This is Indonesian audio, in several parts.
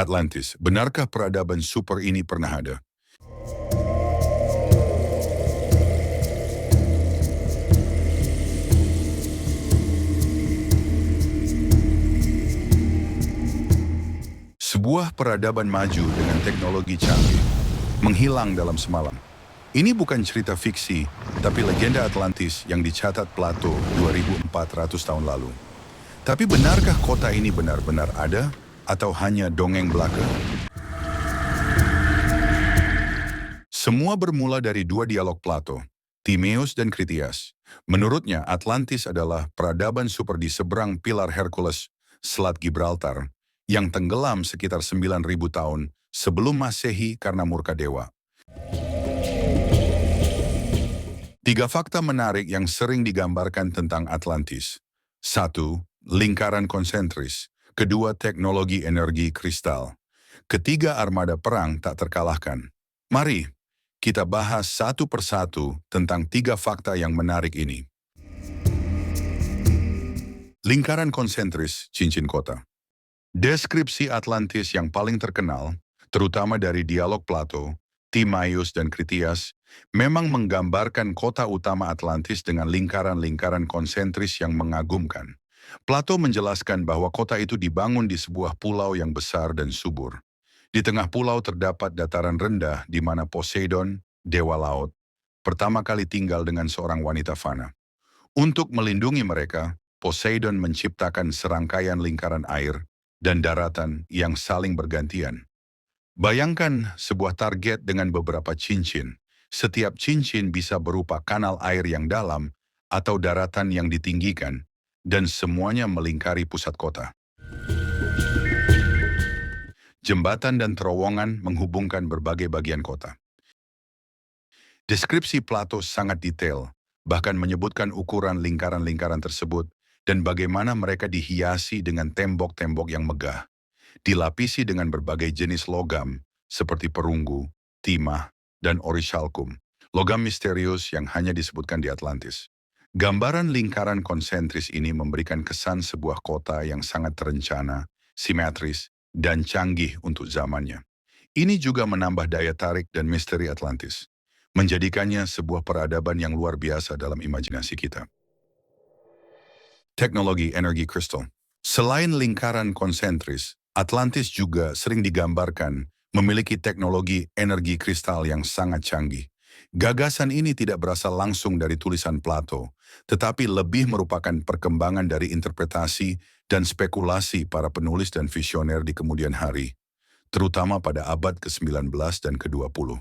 Atlantis, benarkah peradaban super ini pernah ada? Sebuah peradaban maju dengan teknologi canggih, menghilang dalam semalam. Ini bukan cerita fiksi, tapi legenda Atlantis yang dicatat Plato 2400 tahun lalu. Tapi benarkah kota ini benar-benar ada, atau hanya dongeng belaka? Semua bermula dari dua dialog Plato, Timaeus dan Critias. Menurutnya, Atlantis adalah peradaban super di seberang pilar Hercules, Selat Gibraltar, yang tenggelam sekitar 9.000 tahun sebelum Masehi karena murka dewa. Tiga fakta menarik yang sering digambarkan tentang Atlantis. Satu, lingkaran konsentris. Kedua, teknologi energi kristal. Ketiga, armada perang tak terkalahkan. Mari kita bahas satu persatu tentang tiga fakta yang menarik ini. Lingkaran konsentris cincin kota. Deskripsi Atlantis yang paling terkenal, terutama dari dialog Plato, Timaeus dan Critias, memang menggambarkan kota utama Atlantis dengan lingkaran-lingkaran konsentris yang mengagumkan. Plato menjelaskan bahwa kota itu dibangun di sebuah pulau yang besar dan subur. Di tengah pulau terdapat dataran rendah di mana Poseidon, dewa laut, pertama kali tinggal dengan seorang wanita fana. Untuk melindungi mereka, Poseidon menciptakan serangkaian lingkaran air dan daratan yang saling bergantian. Bayangkan sebuah target dengan beberapa cincin. Setiap cincin bisa berupa kanal air yang dalam atau daratan yang ditinggikan, dan semuanya melingkari pusat kota. Jembatan dan terowongan menghubungkan berbagai bagian kota. Deskripsi Plato sangat detail, bahkan menyebutkan ukuran lingkaran-lingkaran tersebut dan bagaimana mereka dihiasi dengan tembok-tembok yang megah, dilapisi dengan berbagai jenis logam seperti perunggu, timah, dan orichalcum, logam misterius yang hanya disebutkan di Atlantis. Gambaran lingkaran konsentris ini memberikan kesan sebuah kota yang sangat terencana, simetris, dan canggih untuk zamannya. Ini juga menambah daya tarik dan misteri Atlantis, menjadikannya sebuah peradaban yang luar biasa dalam imajinasi kita. Teknologi energi kristal. Selain lingkaran konsentris, Atlantis juga sering digambarkan memiliki teknologi energi kristal yang sangat canggih. Gagasan ini tidak berasal langsung dari tulisan Plato, tetapi lebih merupakan perkembangan dari interpretasi dan spekulasi para penulis dan visioner di kemudian hari, terutama pada abad ke-19 dan ke-20.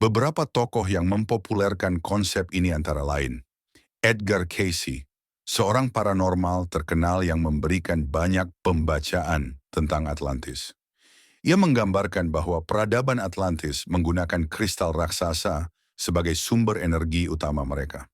Beberapa tokoh yang mempopulerkan konsep ini antara lain Edgar Cayce, seorang paranormal terkenal yang memberikan banyak pembacaan tentang Atlantis. Ia menggambarkan bahwa peradaban Atlantis menggunakan kristal raksasa sebagai sumber energi utama mereka.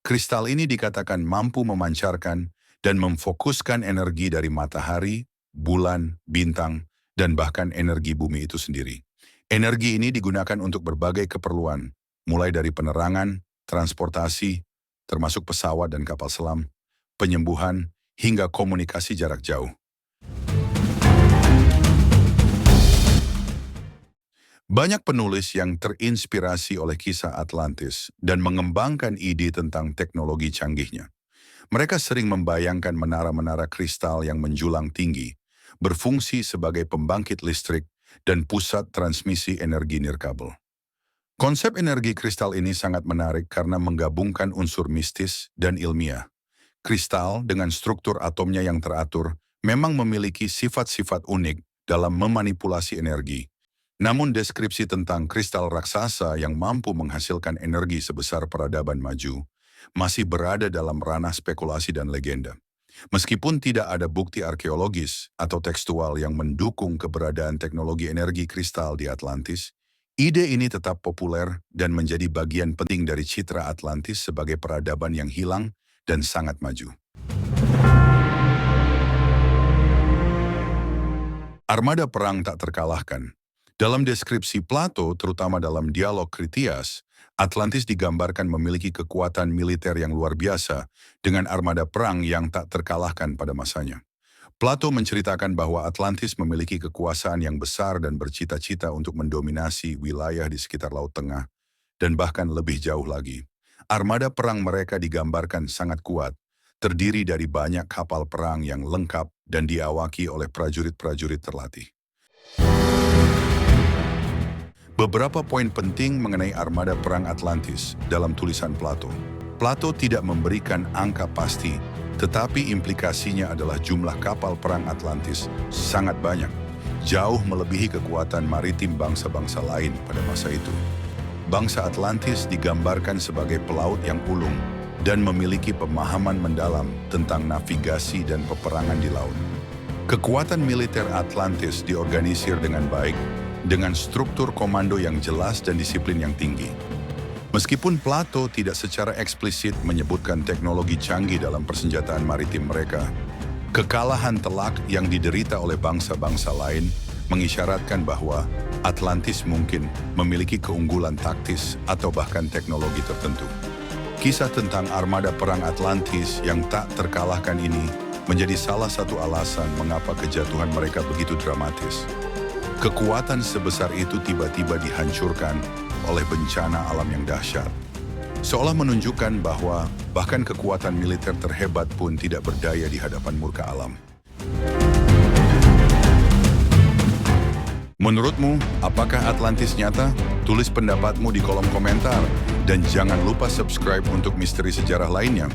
Kristal ini dikatakan mampu memancarkan dan memfokuskan energi dari matahari, bulan, bintang, dan bahkan energi bumi itu sendiri. Energi ini digunakan untuk berbagai keperluan, mulai dari penerangan, transportasi, termasuk pesawat dan kapal selam, penyembuhan, hingga komunikasi jarak jauh. Banyak penulis yang terinspirasi oleh kisah Atlantis dan mengembangkan ide tentang teknologi canggihnya. Mereka sering membayangkan menara-menara kristal yang menjulang tinggi, berfungsi sebagai pembangkit listrik dan pusat transmisi energi nirkabel. Konsep energi kristal ini sangat menarik karena menggabungkan unsur mistis dan ilmiah. Kristal dengan struktur atomnya yang teratur memang memiliki sifat-sifat unik dalam memanipulasi energi. Namun deskripsi tentang kristal raksasa yang mampu menghasilkan energi sebesar peradaban maju masih berada dalam ranah spekulasi dan legenda. Meskipun tidak ada bukti arkeologis atau tekstual yang mendukung keberadaan teknologi energi kristal di Atlantis, ide ini tetap populer dan menjadi bagian penting dari citra Atlantis sebagai peradaban yang hilang dan sangat maju. Armada perang tak terkalahkan. Dalam deskripsi Plato, terutama dalam dialog Kritias, Atlantis digambarkan memiliki kekuatan militer yang luar biasa dengan armada perang yang tak terkalahkan pada masanya. Plato menceritakan bahwa Atlantis memiliki kekuasaan yang besar dan bercita-cita untuk mendominasi wilayah di sekitar Laut Tengah, dan bahkan lebih jauh lagi. Armada perang mereka digambarkan sangat kuat, terdiri dari banyak kapal perang yang lengkap dan diawaki oleh prajurit-prajurit terlatih. Beberapa poin penting mengenai armada perang Atlantis dalam tulisan Plato. Plato tidak memberikan angka pasti, tetapi implikasinya adalah jumlah kapal perang Atlantis sangat banyak, jauh melebihi kekuatan maritim bangsa-bangsa lain pada masa itu. Bangsa Atlantis digambarkan sebagai pelaut yang ulung dan memiliki pemahaman mendalam tentang navigasi dan peperangan di laut. Kekuatan militer Atlantis diorganisir dengan baik, dengan struktur komando yang jelas dan disiplin yang tinggi. Meskipun Plato tidak secara eksplisit menyebutkan teknologi canggih dalam persenjataan maritim mereka, kekalahan telak yang diderita oleh bangsa-bangsa lain mengisyaratkan bahwa Atlantis mungkin memiliki keunggulan taktis atau bahkan teknologi tertentu. Kisah tentang armada perang Atlantis yang tak terkalahkan ini menjadi salah satu alasan mengapa kejatuhan mereka begitu dramatis. Kekuatan sebesar itu tiba-tiba dihancurkan oleh bencana alam yang dahsyat. Seolah menunjukkan bahwa bahkan kekuatan militer terhebat pun tidak berdaya di hadapan murka alam. Menurutmu, apakah Atlantis nyata? Tulis pendapatmu di kolom komentar dan jangan lupa subscribe untuk misteri sejarah lainnya.